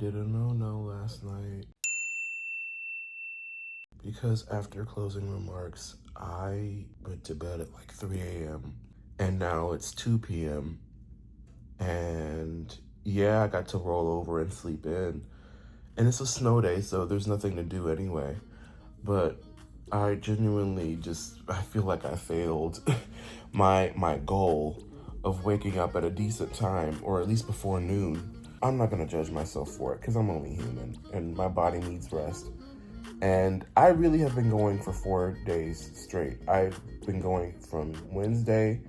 did a no-no last night because after closing remarks, I went to bed at like 3 a.m. and now it's 2 p.m. and yeah, I got to roll over and sleep in. And it's a snow day, so there's nothing to do anyway. But I genuinely I feel like I failed my goal of waking up at a decent time, or at least before noon. I'm not gonna judge myself for it, because I'm only human, and my body needs rest. And I really have been going for 4 days straight. I've been going from Wednesday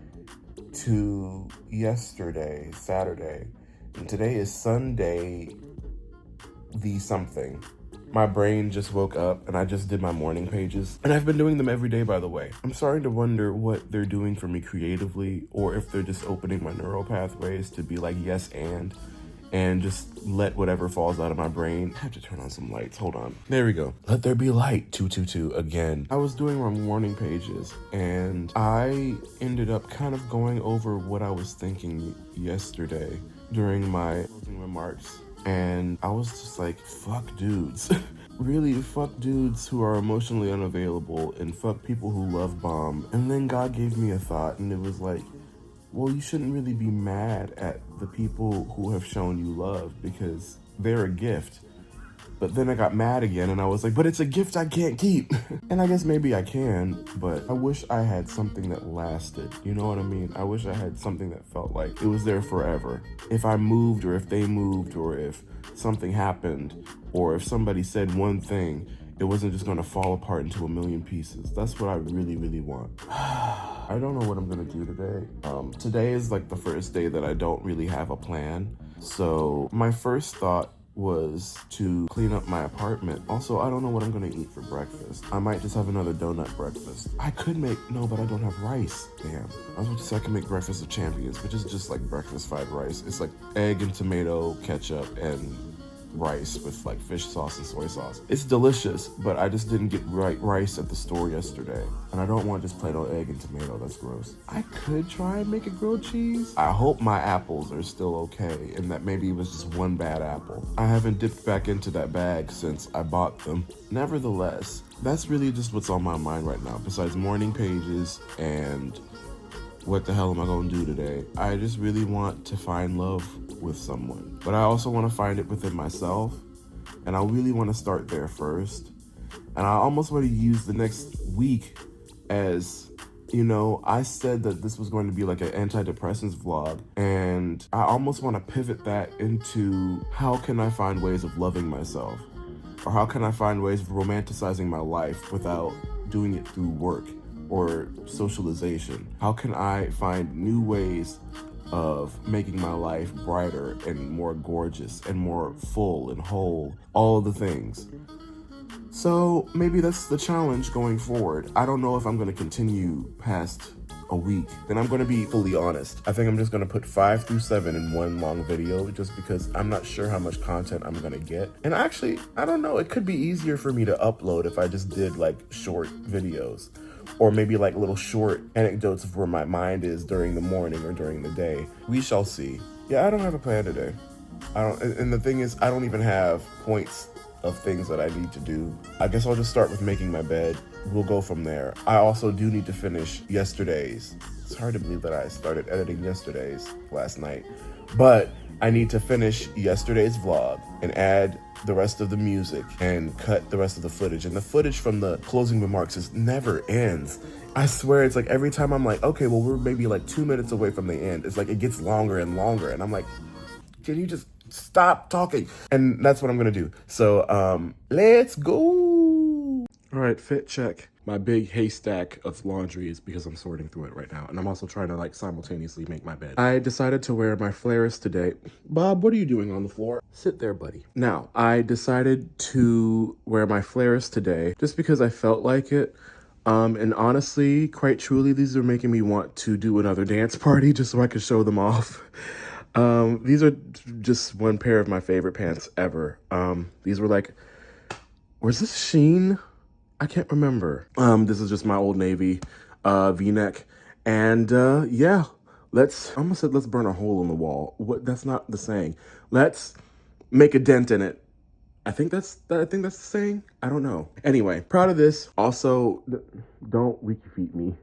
to yesterday, Saturday, and today is Sunday the something. My brain just woke up and I just did my morning pages. And I've been doing them every day, by the way. I'm starting to wonder what they're doing for me creatively, or if they're just opening my neural pathways to be like, yes, and just let whatever falls out of my brain. I have to turn on some lights. Hold on. There we go. Let there be light. 222 again. I was doing my morning pages and I ended up kind of going over what I was thinking yesterday during my closing remarks. And I was just like, fuck dudes. Really, fuck dudes who are emotionally unavailable, and fuck people who love bomb. And then God gave me a thought, and it was like, well, you shouldn't really be mad at the people who have shown you love, because they're a gift. But then I got mad again, and I was like, but it's a gift I can't keep. And I guess maybe I can, but I wish I had something that lasted. You know what I mean? I wish I had something that felt like it was there forever. If I moved, or if they moved, or if something happened, or if somebody said one thing, it wasn't just gonna fall apart into a million pieces. That's what I really, really want. I don't know what I'm gonna do today. Today is like the first day that I don't really have a plan. So my first thought was to clean up my apartment. Also, I don't know what I'm gonna eat for breakfast. I might just have another donut breakfast. I could make, no, but I don't have rice. Damn. I was about to say I can make breakfast of champions, which is just like breakfast fried rice. It's like egg and tomato, ketchup, and rice with like fish sauce and soy sauce. It's delicious, but I just didn't get rice at the store yesterday. And I don't want just plain old egg and tomato, that's gross. I could try and make a grilled cheese. I hope my apples are still okay, and that maybe it was just one bad apple. I haven't dipped back into that bag since I bought them. Nevertheless, that's really just what's on my mind right now, besides morning pages and what the hell am I gonna do today? I just really want to find love with someone, but I also want to find it within myself, and I really want to start there first. And I almost want to use the next week as, you know, I said that this was going to be like an anti-depressants vlog, and I almost want to pivot that into how can I find ways of loving myself, or how can I find ways of romanticizing my life without doing it through work or socialization? How can I find new ways of making my life brighter and more gorgeous and more full and whole, all of the things. So maybe that's the challenge going forward. I don't know if I'm gonna continue past a week. Then I'm gonna be fully honest. I think I'm just gonna put 5 through 7 in one long video, just because I'm not sure how much content I'm gonna get. And actually, I don't know, it could be easier for me to upload if I just did like short videos, or maybe like little short anecdotes of where my mind is during the morning or during the day. We shall see. Yeah, I don't have a plan today. And the thing is, I don't even have points of things that I need to do. I guess I'll just start with making my bed. We'll go from there. I also do need to finish yesterday's. It's hard to believe that I started editing yesterday's last night, but I need to finish yesterday's vlog and add the rest of the music and cut the rest of the footage. And the footage from the closing remarks just never ends. I swear, it's like every time I'm like, okay, well, we're maybe like 2 minutes away from the end. It's like it gets longer and longer. And I'm like, can you just stop talking? And that's what I'm gonna do. So let's go. All right, fit check. My big haystack of laundry is because I'm sorting through it right now. And I'm also trying to like simultaneously make my bed. I decided to wear my flares today. Bob, what are you doing on the floor? Sit there, buddy. Now, I decided to wear my flares today just because I felt like it. And honestly, quite truly, these are making me want to do another dance party just so I could show them off. These are just one pair of my favorite pants ever. These were like, was this Sheen? I can't remember. This is just my Old Navy V-neck. And yeah, let's, I almost said let's burn a hole in the wall. What? That's not the saying. Let's make a dent in it. I think that's the saying. I don't know. Anyway, proud of this. Also, don't wiki feet me.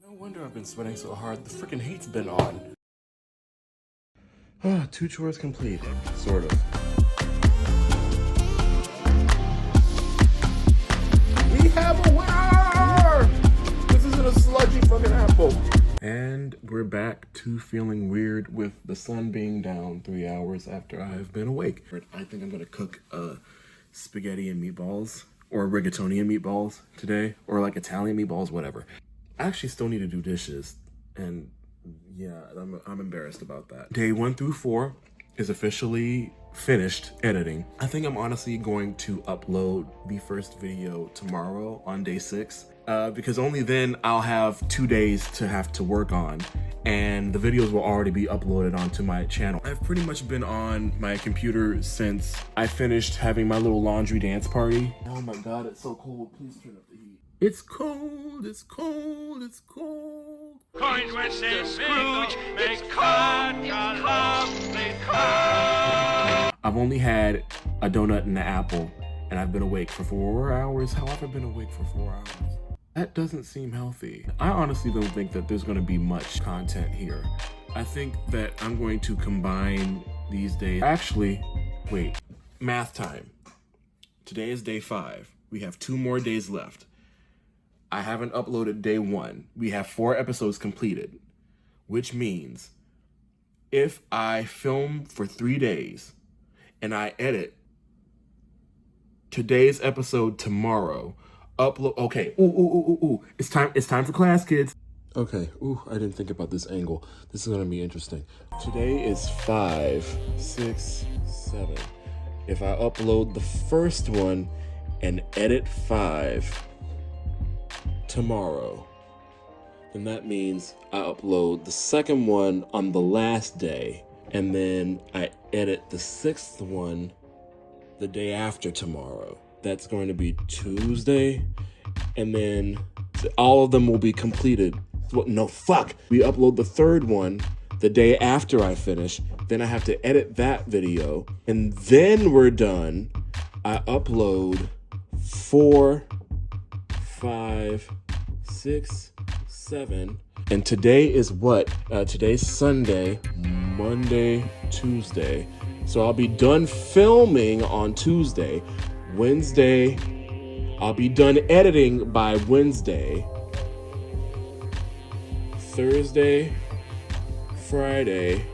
No wonder I've been sweating so hard. The freaking heat's been on. 2 chores complete, sort of. We have a winner! This isn't a sludgy fucking apple. And we're back to feeling weird with the sun being down 3 hours after I've been awake. I think I'm gonna cook spaghetti and meatballs, or rigatoni and meatballs today, or like Italian meatballs, whatever. I actually still need to do dishes, and yeah, I'm embarrassed about that. Day 1 through 4 is officially finished editing. I think I'm honestly going to upload the first video tomorrow on day 6, because only then I'll have 2 days to have to work on, and the videos will already be uploaded onto my channel. I've pretty much been on my computer since I finished having my little laundry dance party. Oh my God, it's so cold. Please turn up the heat. It's cold, it's cold, it's cold. Coins were sent Scrooge, it's cold, it's cold, it's cold. I've only had a donut and an apple, and I've been awake for 4 hours. How have I been awake for 4 hours? That doesn't seem healthy. I honestly don't think that there's gonna be much content here. I think that I'm going to combine these days. Actually, wait, math time. Today is day 5. We have 2 more days left. I haven't uploaded day 1. We have 4 episodes completed, which means if I film for 3 days and I edit today's episode tomorrow, upload, okay, it's time for class, kids. Okay, I didn't think about this angle. This is gonna be interesting. Today is 5, 6, 7. If I upload the first one and edit 5 tomorrow, then that means I upload the second one on the last day, and then I edit the 6th one the day after tomorrow. That's going to be Tuesday, and then all of them will be completed. No, fuck. We upload the 3rd one the day after I finish, then I have to edit that video, and then we're done. I upload 4, 5, 6, 7, and today is what? Today's Sunday, Monday, Tuesday. So I'll be done filming on Tuesday. Wednesday, I'll be done editing by Wednesday. Thursday, Friday,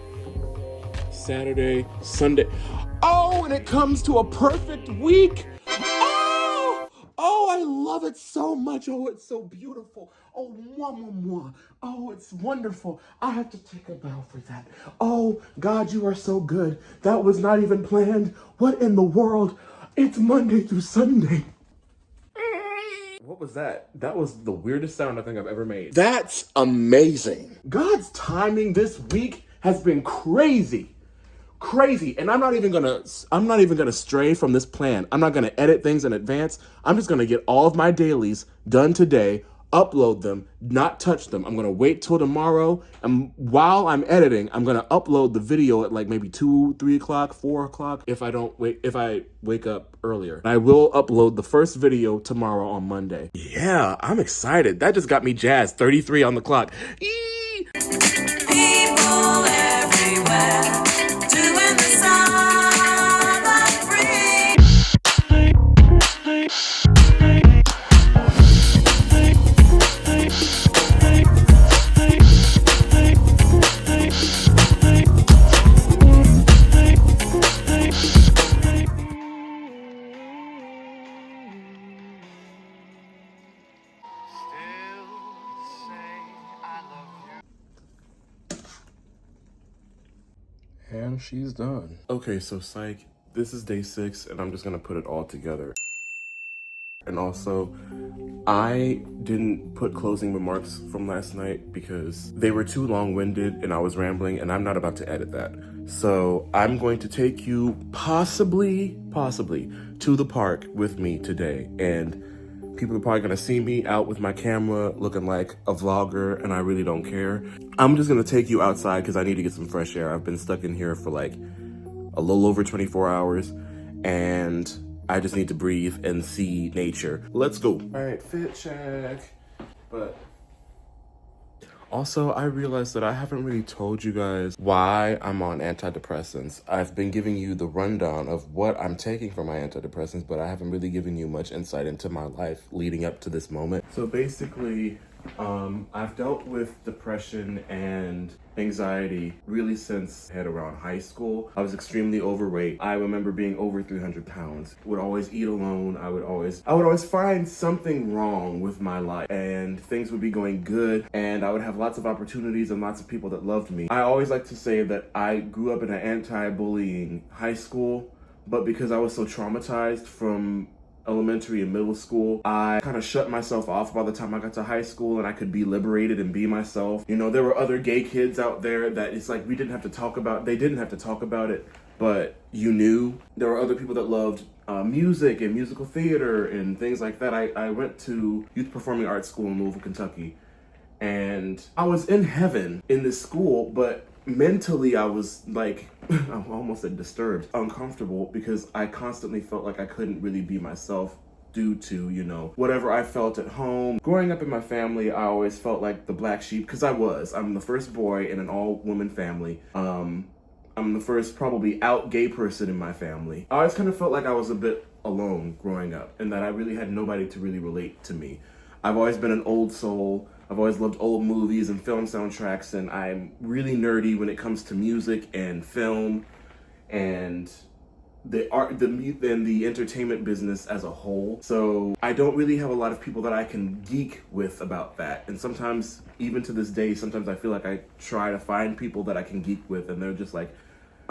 Saturday, Sunday. Oh, and it comes to a perfect week. Oh, I love it so much. Oh, it's so beautiful. Oh, mwah, mwah, mwah. Oh, it's wonderful. I have to take a bow for that. Oh, God, you are so good. That was not even planned. What in the world? It's Monday through Sunday. What was that? That was the weirdest sound I think I've ever made. That's amazing. God's timing this week has been crazy. crazy. And I'm not even gonna stray from this plan. I'm not gonna edit things in advance. I'm just gonna get all of my dailies done today, upload them, not touch them. I'm gonna wait till tomorrow, and while I'm editing, I'm gonna upload the video at like maybe 2, 3 o'clock, 4 o'clock if I wake up earlier. I will upload the first video tomorrow on Monday. Yeah, I'm excited. That just got me jazzed. 33 on the clock. Eee! People everywhere doing the sound of free. And she's done. Okay, so psych, this is day 6, and I'm just gonna put it all together. And also, I didn't put closing remarks from last night because they were too long-winded and I was rambling, and I'm not about to edit that. So I'm going to take you possibly to the park with me today, and people are probably gonna see me out with my camera looking like a vlogger, and I really don't care. I'm just gonna take you outside because I need to get some fresh air. I've been stuck in here for like a little over 24 hours, and I just need to breathe and see nature. Let's go. All right, fit check. But also, I realized that I haven't really told you guys why I'm on antidepressants. I've been giving you the rundown of what I'm taking for my antidepressants, but I haven't really given you much insight into my life leading up to this moment. So basically, I've dealt with depression and anxiety really since I had around high school. I was extremely overweight. I remember being over 300 pounds. Would always eat alone. I would always find something wrong with my life, and things would be going good, and I would have lots of opportunities and lots of people that loved me. I always like to say that I grew up in an anti-bullying high school, but because I was so traumatized from elementary and middle school, I kind of shut myself off by the time I got to high school, and I could be liberated and be myself. You know, there were other gay kids out there that it's like they didn't have to talk about it, but you knew. There were other people that loved music and musical theater and things like that. I went to youth performing arts school in Louisville, Kentucky, and I was in heaven in this school, but mentally I was like, I almost said disturbed, uncomfortable, because I constantly felt like I couldn't really be myself due to, you know, whatever I felt at home. Growing up in my family, I always felt like the black sheep, because I'm the first boy in an all-woman family. I'm the first probably out gay person in my family. I always kind of felt like I was a bit alone growing up, and that I really had nobody to really relate to me. I've always been an old soul. I've always loved old movies and film soundtracks, and I'm really nerdy when it comes to music and film and the art, and the entertainment business as a whole. So I don't really have a lot of people that I can geek with about that. And sometimes, even to this day, sometimes I feel like I try to find people that I can geek with, and they're just like,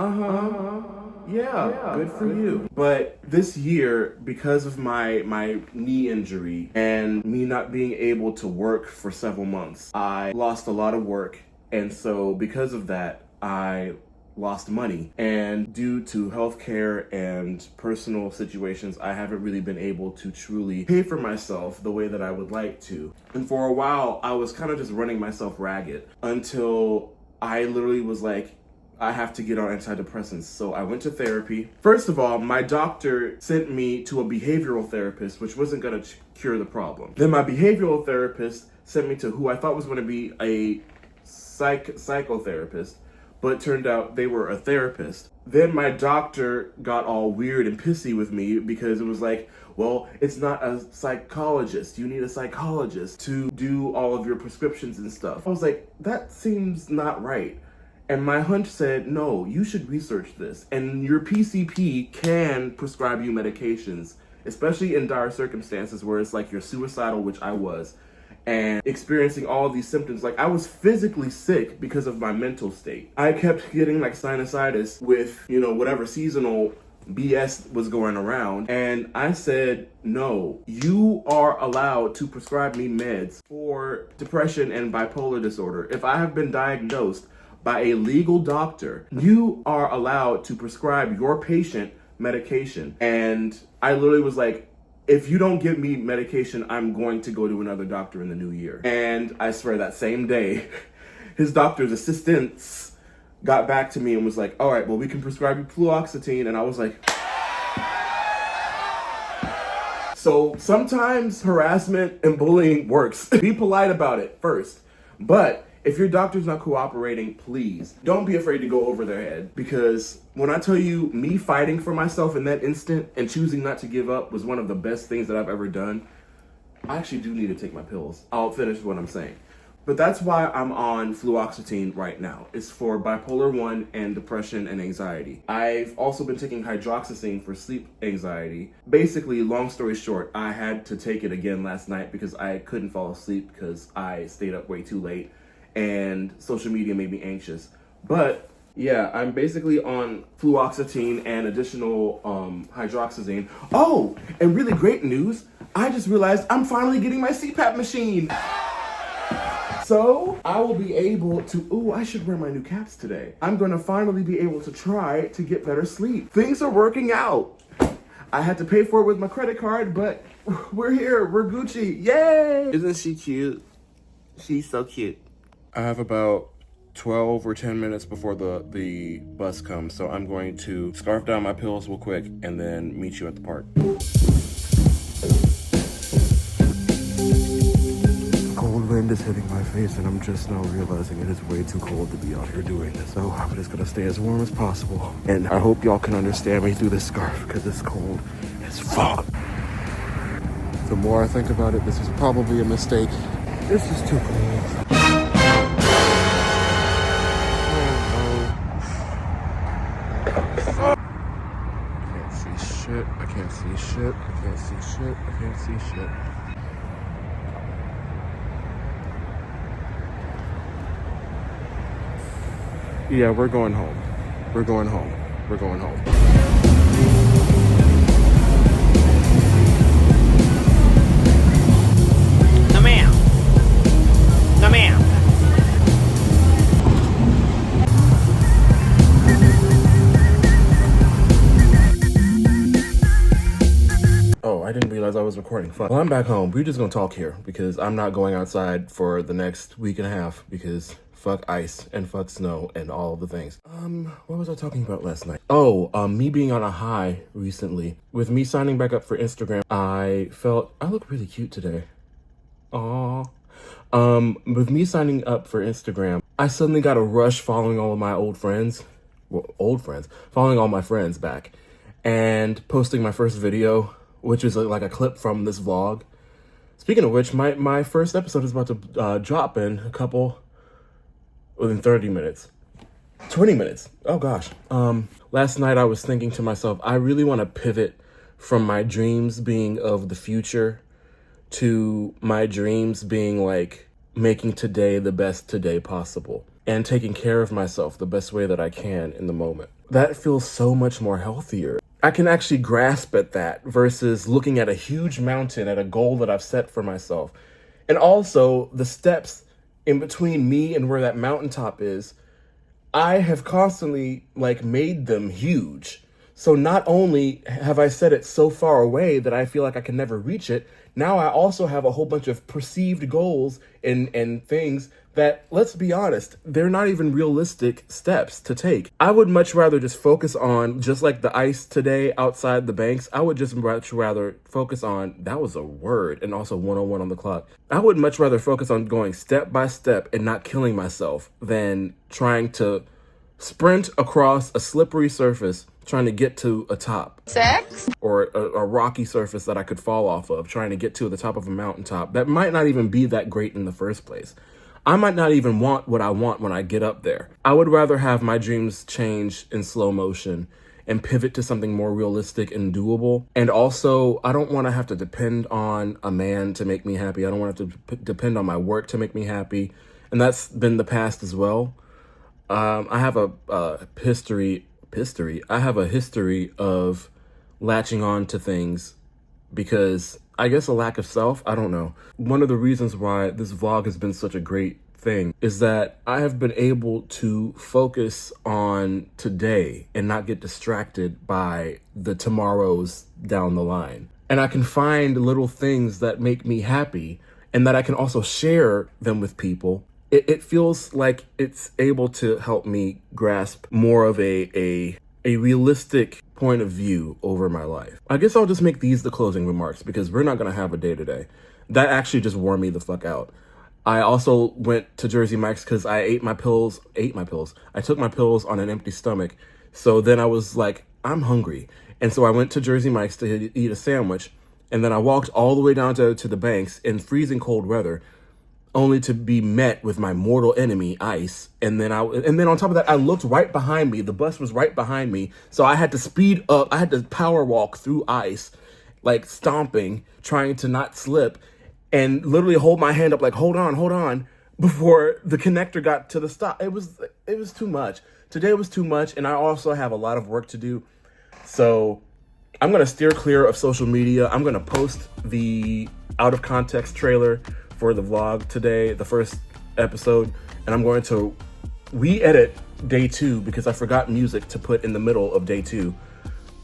yeah, good for you. But this year, because of my knee injury and me not being able to work for several months, I lost a lot of work. And so because of that, I lost money. And due to healthcare and personal situations, I haven't really been able to truly pay for myself the way that I would like to. And for a while, I was kind of just running myself ragged until I literally was like, I have to get on antidepressants. So I went to therapy. First of all, my doctor sent me to a behavioral therapist, which wasn't gonna cure the problem. Then my behavioral therapist sent me to who I thought was gonna be a psychotherapist, but it turned out they were a therapist. Then my doctor got all weird and pissy with me because it was like, well, it's not a psychologist. You need a psychologist to do all of your prescriptions and stuff. I was like, that seems not right. And my hunch said, no, you should research this. And your PCP can prescribe you medications, especially in dire circumstances where it's like you're suicidal, which I was, and experiencing all of these symptoms. Like, I was physically sick because of my mental state. I kept getting like sinusitis with, you know, whatever seasonal BS was going around. And I said, no, you are allowed to prescribe me meds for depression and bipolar disorder. If I have been diagnosed by a legal doctor. You are allowed to prescribe your patient medication. And I literally was like, if you don't give me medication, I'm going to go to another doctor in the new year. And I swear that same day, his doctor's assistants got back to me and was like, all right, well, we can prescribe you fluoxetine. And I was like, so sometimes harassment and bullying works. Be polite about it first. But if your doctor's not cooperating, please don't be afraid to go over their head. Because when I tell you, me fighting for myself in that instant and choosing not to give up was one of the best things that I've ever done. I actually do need to take my pills. I'll finish what I'm saying. But that's why I'm on fluoxetine right now. It's for bipolar 1 and depression and anxiety. I've also been taking hydroxyzine for sleep anxiety. Basically, long story short, I had to take it again last night because I couldn't fall asleep because I stayed up way too late and social media made me anxious. But yeah, I'm basically on fluoxetine and additional hydroxyzine. Oh, and really great news, I just realized I'm finally getting my CPAP machine. So I will be able to, I should wear my new caps today. I'm gonna finally be able to try to get better sleep. Things are working out. I had to pay for it with my credit card, but we're here, we're Gucci, yay! Isn't she cute? She's so cute. I have about 12 or 10 minutes before the bus comes, so I'm going to scarf down my pills real quick and then meet you at the park. Cold wind is hitting my face and I'm just now realizing it is way too cold to be out here doing this. So I'm just gonna stay as warm as possible. And I hope y'all can understand me through this scarf because it's cold as fuck. The more I think about it, this is probably a mistake. This is too cold. I can't see shit. I can't see shit. I can't see shit. Yeah, we're going home. We're going home. We're going home. No ma'am. No ma'am. Oh, I didn't realize I was recording. Fuck. Well, I'm back home. We're just gonna talk here because I'm not going outside for the next week and a half because fuck ice and fuck snow and all of the things. What was I talking about last night? Oh, me being on a high recently. With me signing back up for Instagram, I felt I look really cute today. Aww. With me signing up for Instagram, I suddenly got a rush following all of my old friends. Well, following all my friends back and posting my first video, which is like a clip from this vlog. Speaking of which, my first episode is about to drop in within 30 minutes. 20 minutes. Oh gosh. Last night I was thinking to myself, I really want to pivot from my dreams being of the future to my dreams being like making today the best today possible and taking care of myself the best way that I can in the moment. That feels so much more healthier. I can actually grasp at that versus looking at a huge mountain at a goal that I've set for myself. And also the steps in between me and where that mountaintop is, I have constantly like made them huge. So not only have I set it so far away that I feel like I can never reach it, now I also have a whole bunch of perceived goals and things that, let's be honest, they're not even realistic steps to take. I would much rather just focus on, just like the ice today outside the banks, I would just much rather focus on, that was a word, and also 101 on the clock. I would much rather focus on going step by step and not killing myself than trying to sprint across a slippery surface trying to get to a top. Sex? Or a rocky surface that I could fall off of, trying to get to the top of a mountaintop that might not even be that great in the first place. I might not even want what I want when I get up there. I would rather have my dreams change in slow motion and pivot to something more realistic and doable. And also, I don't want to have to depend on a man to make me happy. I don't want to have to depend on my work to make me happy. And that's been the past as well. I have a history of latching on to things because I guess a lack of self, I don't know. One of the reasons why this vlog has been such a great thing is that I have been able to focus on today and not get distracted by the tomorrows down the line. And I can find little things that make me happy and that I can also share them with people. It feels like it's able to help me grasp more of a realistic point of view over my life. I guess I'll just make these the closing remarks because we're not going to have a day today. That actually just wore me the fuck out. I also went to Jersey Mike's because I ate my pills. I took my pills on an empty stomach. So then I was like, I'm hungry. And so I went to Jersey Mike's to eat a sandwich. And then I walked all the way down to the banks in freezing cold weather, only to be met with my mortal enemy, ice. And then on top of that, I looked right behind me. The bus was right behind me. So I had to speed up. I had to power walk through ice, like stomping, trying to not slip, and literally hold my hand up like, hold on, before the connector got to the stop. It was too much. Today was too much, and I also have a lot of work to do. So I'm going to steer clear of social media. I'm going to post the out of context trailer for the vlog today, the first episode, and I'm going to re-edit day 2 because I forgot music to put in the middle of day 2.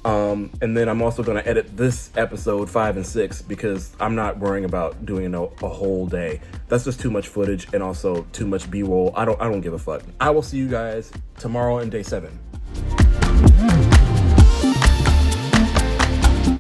And then I'm also going to edit this episode 5 and 6 because I'm not worrying about doing a whole day. That's just too much footage and also too much B-roll. I don't give a fuck. I will see you guys tomorrow in day 7.